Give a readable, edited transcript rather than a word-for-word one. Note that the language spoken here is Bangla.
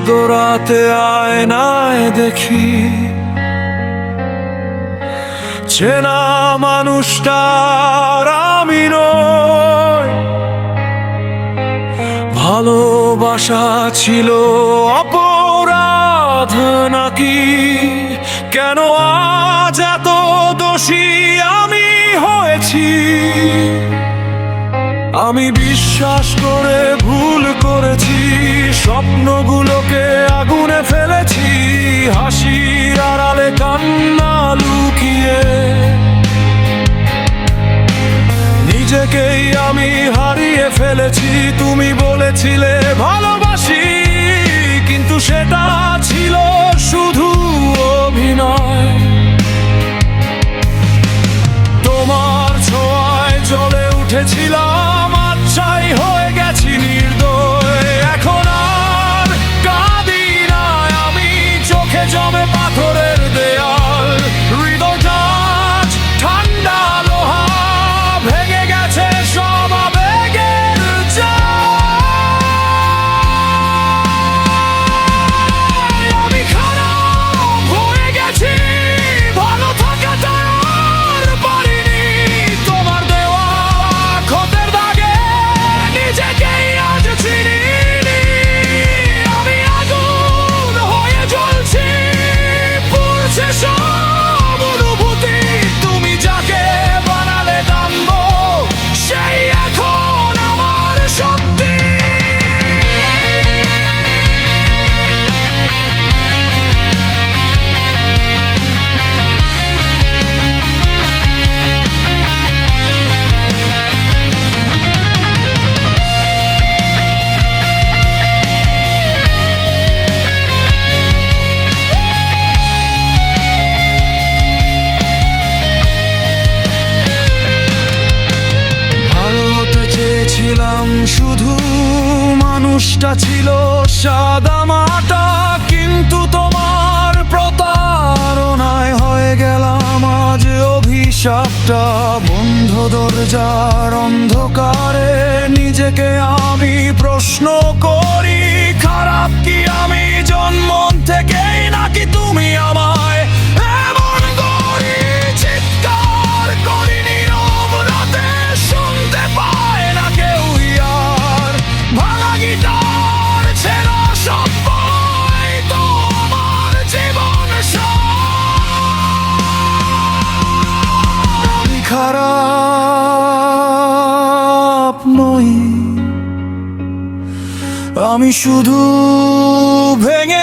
মধ্যরাতে আয়নায় দেখি চেনা মানুষটার আমি নই। ভালোবাসা ছিল অপরাধ নাকি? কেন আজ এত দোষী আমি হয়েছি? আমি বিশ্বাস করে ভুল করেছি, স্বপ্নগুলোকে আগুনে ফেলেছি, হাসির আড়ালে কান্না লুকিয়ে নিজেকেই আমি হারিয়ে ফেলেছি। তুমি বলেছিলে ভালোবাসি, কিন্তু সেটা ছিল শুধু অভিনয়। তোমার ছোঁয়ায় জ্বলে উঠেছিলাম, আচ্ছাই হয়ে গেছি নির্দয়। এখন আর কাঁদি না আমি, চোখে জমে পাথরের দেয়াল। হৃদয়টা আজ ঠান্ডা লোহা, ভেঙে গেছে সব আবেগের জাল। আমি খারাপ হয়ে গেছি, ভালো থাকাটা আর পারিনি। তোমার দেওয়া ক্ষতের দাগে নিজেকেই আজ চিনিনি। আমি আগুন হয়ে জ্বলছি, পুড়ছে সব অনুভূতি। তুমি যাকে বানালে দাম্ব, সেই এখন আমার সত্যি। ভালো হতে চেয়েছিলাম শুধু, মানুষটা ছিল সাদা মাটা। কিন্তু তোমার প্রতারণায় হয়ে গেলাম আজ অভিশাপটা। বন্ধ দরজার অন্ধকারে নিজেকে আমি প্রশ্ন করি, খারাপ কি আমি জন্ম থেকেই, নাকি তুমি আমায় এমন করি? চিৎকার করি নীরব রাতে, শুনতে পায় না কেউ আর। ভাঙা গিটার ছেড়া সব বই, তো আমার জীবন আমি খারাপ নই, আমি শুধু ভেঙে